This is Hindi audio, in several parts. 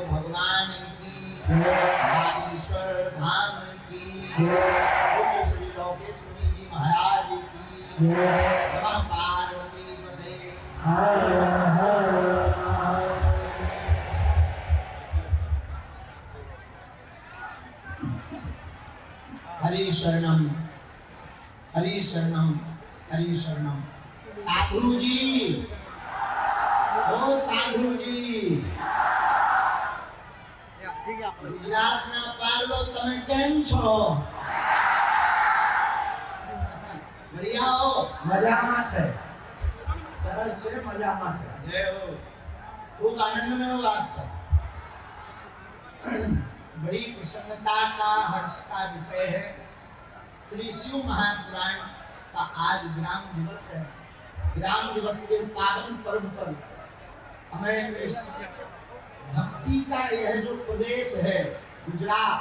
बोलो भगवान की, नागेश्वर धाम की, बोलो श्री लोकेश्वरी जी महाराज की, नमः पार्वती पते। हरि शरणम हरि शरणम हरि शरणम। साधु जी, ओ साधु जी, गुजरात ना पार्लो तमे केम छो? बढ़िया हो? મજામાં છે, સરસ છે, મજામાં છે। जय हो। खूब आनंद में हो आप सब। बड़ी प्रसन्नता का, हर्ष का विषय है। श्री शिव महापुराण का आज ग्राम दिवस है। ग्राम दिवस के पावन पर्व पर हमें इस भक्ति का यह जो प्रदेश है गुजरात,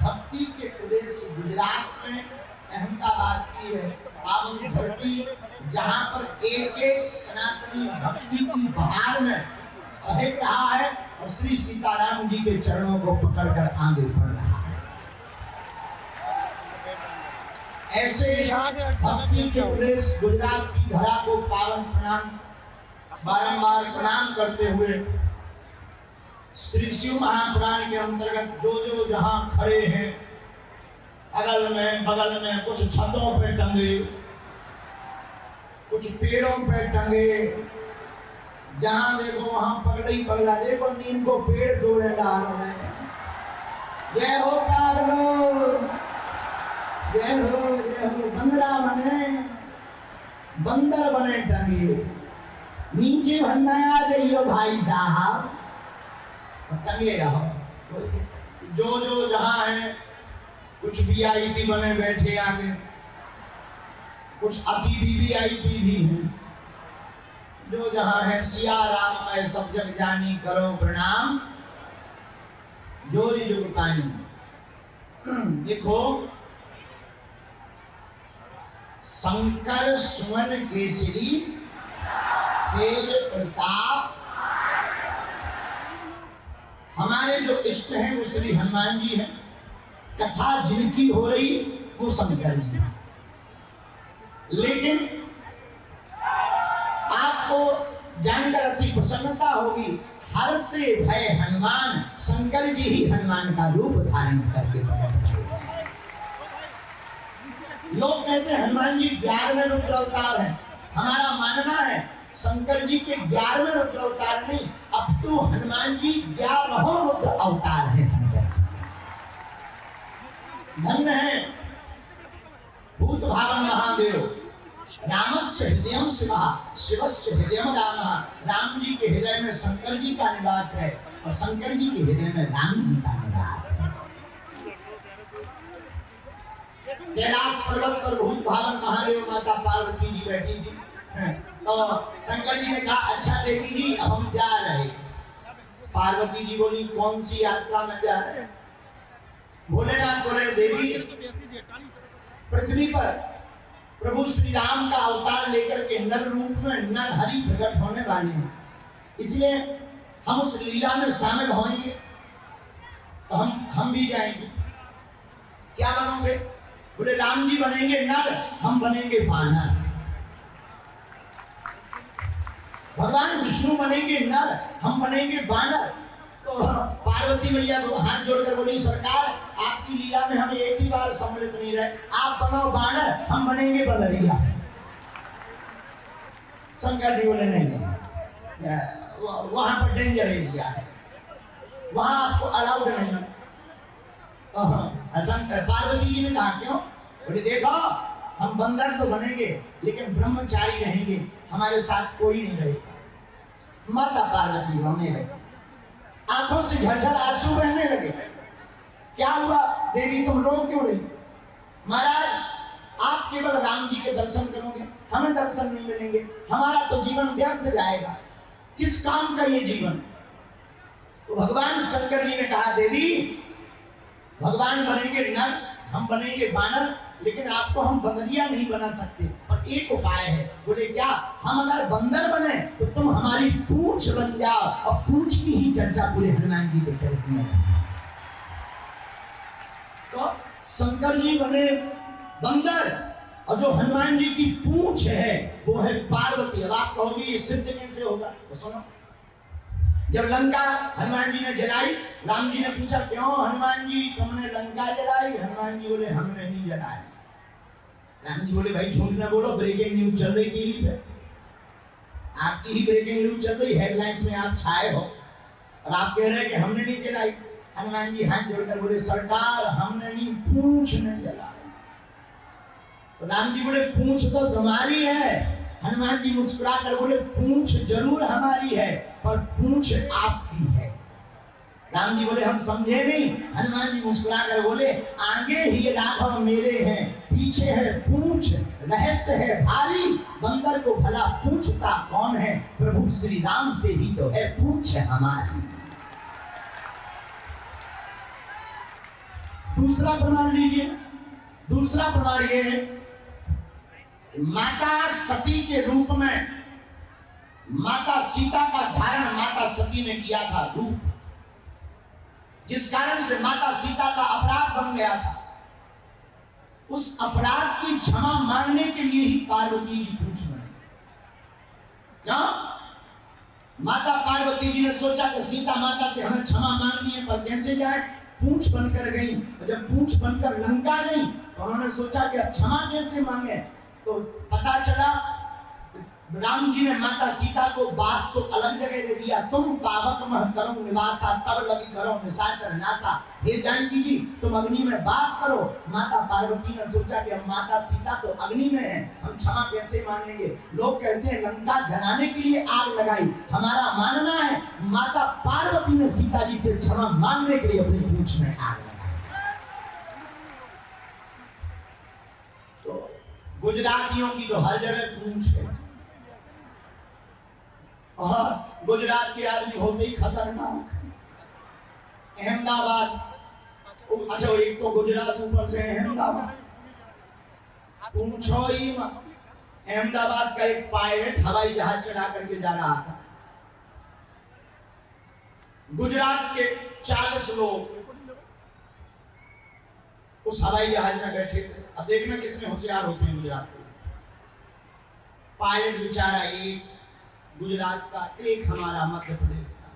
भक्ति के प्रदेश गुजरात में अहमदाबाद की है पावन धरती, जहाँ पर एक एक सनातनी भक्ति की बहार में बह रहा है और श्री सीताराम जी के चरणों को पकड़कर आगे बढ़ रहा है। ऐसे भक्ति के प्रदेश गुजरात की धरा को पावन प्रणाम, बारंबार प्रणाम करते हुए श्री शिव महापुराण के अंतर्गत जो जो जहां खड़े हैं, अगल में बगल में कुछ छतों पे टंगे, कुछ पेड़ों पे टंगे, जहां देखो वहां पगला ही पगला। देखो नीम को पेड़ जोड़े डालो में। जय हो पागलो, जय हो जय हो। बंदरा बने, बंदर बने टंगे, नीचे भन्नाया जाइयो भाई साहब, टंगे रहो। जो जो जहां है, कुछ वीआईपी बने बैठे आगे, कुछ अतिथि वीआईपी भी हैं। जो जहां है सिया राम मैं सब जग जानी, करो प्रणाम जोरी जुग पानी। देखो शंकर सुमन केसरी तेज प्रताप, हमारे जो इष्ट हैं वो श्री हनुमान जी हैं। कथा जिनकी हो रही वो शंकर जी, लेकिन आपको जानकर अति प्रसन्नता होगी, हरते भय हनुमान, शंकर जी ही हनुमान का रूप धारण करके प्रकट हुए। लोग कहते हैं हनुमान जी 11वें रुद्र अवतार हैं। हमारा मानना है शंकर जी के 11वें रुद्र अवतार नहीं, अब तो हनुमान जी 11वां रुद्र अवतार है। शंकर जी धन्य है भूत भावन महादेव। रामस्य हृदयम शिवा, शिवस्य हृदयम राम। राम जी के हृदय में शंकर जी का निवास है और शंकर जी के हृदय में राम जी का निवास है। कैलाश पर्वत पर भूत भावन महादेव माता पार्वती जी बैठी थी, तो शंकर जी ने कहा अच्छा देवी जी अब हम जा रहे। पार्वती जी बोली कौन सी यात्रा में जा रहे? भोलेनाथ बोले देवी पृथ्वी पर प्रभु श्री राम का अवतार लेकर के नर रूप में नर हरि प्रकट होने वाले हैं, इसलिए हम उस लीला में शामिल होंगे, तो हम भी जाएंगे। क्या बनोगे? बोले राम जी बनेंगे नर, हम बनेंगे बानर। भगवान विष्णु बनेंगे नर, हम बनेंगे बानर। तो पार्वती मैया को हाथ जोड़कर बोली सरकार आपकी लीला में हम एक भी बार सम्मिलित नहीं रहे, आप बनो बानर, हम बनेंगे बलरिया। शंकर जी बोले नहीं, वहां पर डेंजर एरिया है, वहां आपको अलाउड नहीं है। पार्वती जी ने कहा क्यों? बोले देखो हम बंदर तो बनेंगे लेकिन ब्रह्मचारी रहेंगे, हमारे साथ कोई नहीं रहेगा। माता पार्वती रोने लगी, आंखों से झरझर आंसू बहने लगे। क्या हुआ देवी तुम रो क्यों रही? महाराज आप केवल राम जी के दर्शन करोगे, हमें दर्शन नहीं मिलेंगे, हमारा तो जीवन व्यर्थ जाएगा, किस काम का ये जीवन? तो भगवान शंकर जी ने कहा देवी भगवान बनेंगे नर, हम बनेंगे बानर, लेकिन आपको हम बंदरिया नहीं बना सकते, पर बस एक उपाय है। बोले क्या? हम अगर बंदर बने तो तुम हमारी पूंछ बन जाओ। और पूंछ की ही चर्चा पूरे हनुमान जी के चरित्र में। तो शंकर जी बने बंदर और जो हनुमान जी की पूंछ है वो है पार्वती। अब आप कहोगे ये सिद्ध कैसे होगा? तो सुनो, जब लंका हनुमान जी ने जलाई, राम जी ने पूछा क्यों हनुमान जी तुमने लंका जलाई? हनुमान जी बोले हमने नहीं जलाई। राम जी बोले भाई झूठ ना बोलो, ब्रेकिंग न्यूज चल रही टीवी पे, आपकी ही ब्रेकिंग न्यूज चल रही, हेडलाइंस में आप छाए हो और आप कह रहे हैं कि हमने नहीं जलाई। हनुमान जी हाथ जोड़कर बोले सरकार हमने नहीं, पूंछ ने जलाई। तो राम जी बोले पूंछ तो तुम्हारी है। हनुमान जी मुस्कुरा कर बोले पूंछ जरूर हमारी है पर पूंछ आपकी है। राम जी बोले हम समझे नहीं। हनुमान जी मुस्कुरा कर बोले आगे ही राघव मेरे हैं, पीछे है पूंछ, रहस्य है भारी। बंदर को भला पूछता कौन है? प्रभु श्री राम से ही तो है पूंछ हमारी। दूसरा प्रमाण लीजिए। दूसरा प्रमाण ये है, माता सती के रूप में माता सीता का धारण माता सती ने किया था रूप, जिस कारण से माता सीता का अपराध बन गया था। उस अपराध की क्षमा मांगने के लिए ही पार्वती जी पूंछ बनी। क्या? माता पार्वती जी ने सोचा कि सीता माता से हमें क्षमा मांगनी है, पर कैसे जाए? पूंछ बनकर गई। और जब पूंछ बनकर लंका गई तो उन्होंने सोचा कि अब क्षमा कैसे मांगे। तो पता चला राम जी ने माता सीता को बास तो अलग जगह दे दिया। तुम पावक मह करो निवासा, तब लगी करो निशाचर नासा। हे जानकी जी तुम अग्नि में बास करो। माता पार्वती ने सोचा कि हम माता सीता तो अग्नि में है, हम क्षमा कैसे मांगेंगे? लोग कहते हैं लंका जलाने के लिए आग लगाई। हमारा मानना है माता पार्वती ने सीता जी से क्षमा मांगने के लिए अपनी पूंछ में आग लगाई। तो गुजरातियों की तो हर जगह पूंछ है और गुजरात के आदमी होते ही खतरनाक। अहमदाबाद, अच्छा एक तो गुजरात ऊपर से अहमदाबाद, पूछो ही मत। अहमदाबाद का एक पायलट हवाई जहाज चढ़ा करके जा रहा था। गुजरात के 40 लोग उस हवाई जहाज में बैठे थे। अब देखना कितने होशियार होते हैं गुजरात के। पायलट बेचारा एक गुजरात का, एक हमारा मध्य प्रदेश का।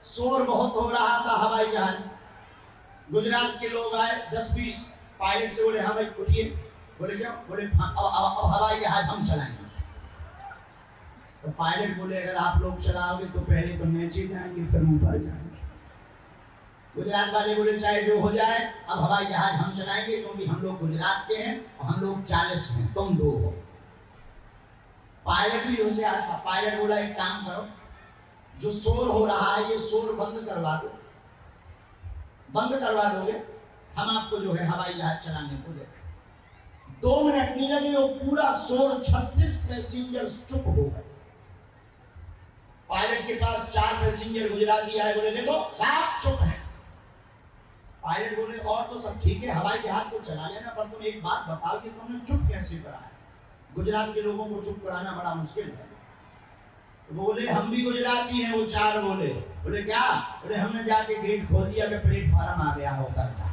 शोर बहुत हो रहा था हवाई जहाज। गुजरात के लोग आए 10-20, पायलट से बोले हाँ भाई उठिए। बोले क्या? बोले अब हवाई जहाज हम चलाएंगे। तो पायलट बोले अगर आप लोग चलाओगे तो पहले तो नीचे जाएंगे फिर ऊपर जाएंगे। गुजरात वाले बोले चाहे जो हो जाए अब हवाई जहाज हम चलाएंगे, क्योंकि हम लोग गुजरात के हैं और हम लोग 40 हैं, तुम 2 हो। पायलट भी होशियार था। पायलट बोला एक काम करो, जो शोर हो रहा है ये शोर बंद करवा दो। बंद करवा दोगे हम आपको जो है हवाई जहाज चलाने को दे। 2 मिनट नहीं लगे वो पूरा शोर 36 पैसेंजर चुप हो गए। पायलट के पास 4 पैसेंजर गुजराती आए, बोले देखो सब चुप है। पायलट बोले और तो सब ठीक है, हवाई जहाज तो चला लेना, पर तुम एक बात बताओ कि तुमने चुप कैसे करा है? गुजरात के लोगों को चुप कराना बड़ा मुश्किल है। बोले हम भी गुजराती हैं। वो 4 बोले क्या? बोले हमने जाके गेट खोल दिया कि प्लेटफार्म आ गया होता था।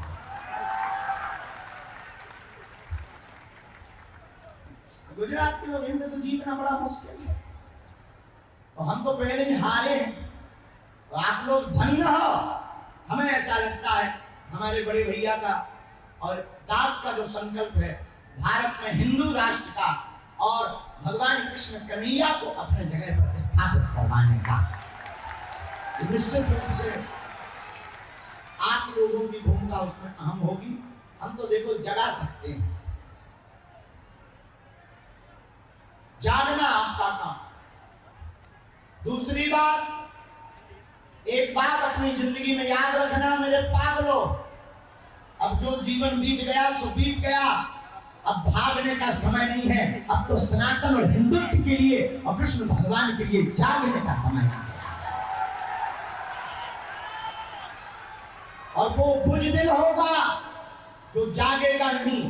गुजरात के लोग, इनसे तो जीतना बड़ा मुश्किल है और हम तो पहले ही हारे हैं। तो आप लोग धन्य हो। हमें ऐसा लगता है हमारे बड़े भैया का और दास का जो संकल्प है भारत में हिंदू राष्ट्र का और भगवान कृष्ण कन्हैया को अपने जगह पर स्थापित करवाने का, निश्चित रूप से आप लोगों की भूमिका उसमें अहम होगी। हम तो देखो जगा सकते हैं, जागना आपका काम। दूसरी बात, एक बात अपनी जिंदगी में याद रखना मेरे पागलों, अब जो जीवन बीत गया सो बीत गया। अब भागने का समय नहीं है। अब तो सनातन और हिंदुत्व के लिए और कृष्ण भगवान के लिए जागने का समय है। और वो बुझदिल होगा जो जागेगा नहीं।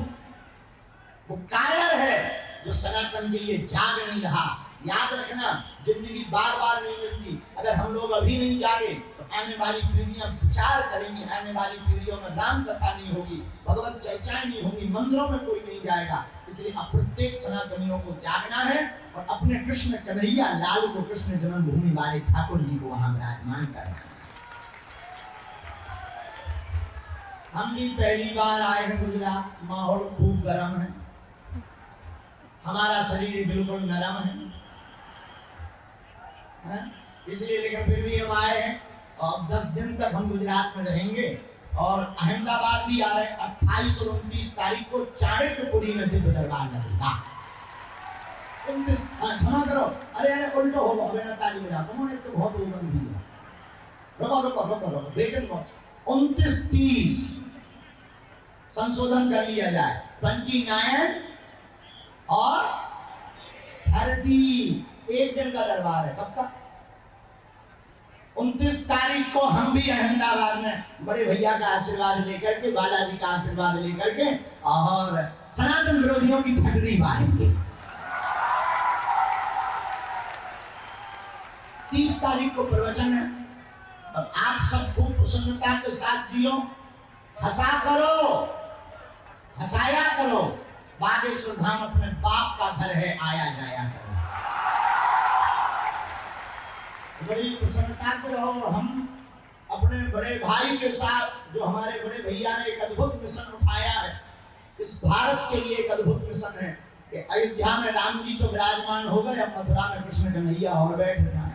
वो कायर है जो सनातन के लिए जाग नहीं रहा। याद रखना, जिंदगी बार बार नहीं मिलती। अगर हम लोग अभी नहीं जागे तो आने वाली पीढ़ियां विचार करेंगी, आने वाली पीढ़ियों में राम कथा नहीं होगी, भगवत चर्चाएं नहीं होंगी, मंदिरों में कोई नहीं जाएगा। इसलिए अब प्रत्येक सनातनियों को जागना है और अपने कृष्ण कन्हैया लाल को, कृष्ण जन्मभूमि वाले ठाकुर जी को वहां विराजमान करना है। हम भी पहली बार आए हैं गुजरात, माहौल खूब गर्म है, हमारा शरीर बिल्कुल नरम है, इसलिए लेकिन फिर भी हम आए हैं और 10 दिन तक हम गुजरात में रहेंगे और अहमदाबाद भी आ रहे हैं। 28 और 29 तारीख को चाणक्यपुरी में दिव्य दरबार लगेगा। क्षमा करो, अरे अरे उल्टो होगा, अबे ताली बजा तुम, एक तो बहुत उमन भी है। रुको रुको रुको रुको, वेट एंड वॉच। 29-30 संशोधन कर लिया जाए, 29 और 30 एक दिन का दरबार है। कब का? 29 तारीख को हम भी अहमदाबाद में बड़े भैया का आशीर्वाद लेकर के, बालाजी का आशीर्वाद लेकर के और सनातन विरोधियों की ठगड़ी मारेंगे। 30 तारीख को प्रवचन है और आप सब खूब प्रसन्नता के साथ जियो, हंसा करो, हंसाया करो। बागेश्वर धाम अपने बाप का घर है, आया जाया करो, बड़ी प्रसन्नता से रहो। हम अपने बड़े भाई के साथ, जो हमारे बड़े भैया ने एक अद्भुत मिशन उठाया है, इस भारत के लिए एक अद्भुत मिशन है कि अयोध्या में राम जी तो विराजमान हो गए, अब मथुरा में कृष्ण कन्हैया और बैठ जाए।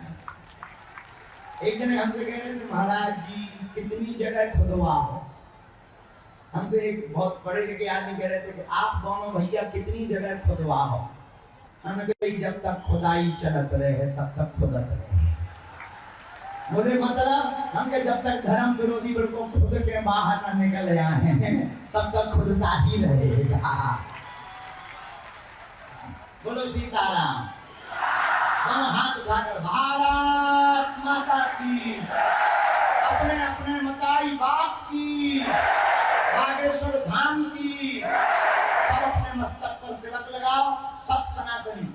एक दिन हमसे कह रहे थे, महाराज जी कितनी जगह खुदवा हो। हमसे एक बहुत बड़े लेके आदमी कह रहे थे कि आप दोनों भैया कितनी जगह खुदवा हो। हमने कहा जब तक खुदाई चलत रहे तब तक खुदत रहे। बोले मतलब हम के जब तक धर्म विरोधी वर्ग को खुद के बाहर न निकल आए तब तक खुदता ही रहेगा। बोलो सीताराम। हाथ उठाकर भारत माता की, अपने अपने मताई बाप की, बागेश्वर धाम की, सब अपने मस्तक पर तिलक लगाओ। सब सनातनी,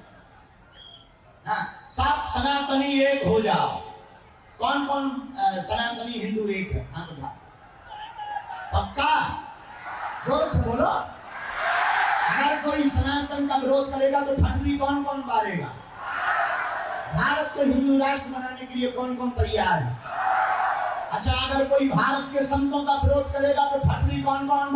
हाँ सब सनातनी एक हो जाओ। कौन कौन सनातनी हिंदू एक है? हाँ तो पक्का जोर से बोलो। अगर कोई सनातन का विरोध करेगा तो ठंडी कौन कौन मारेगा? भारत को हिंदू राष्ट्र बनाने के लिए कौन कौन तैयार है? अच्छा, अगर कोई भारत के संतों का विरोध करेगा तो ठंडी कौन कौन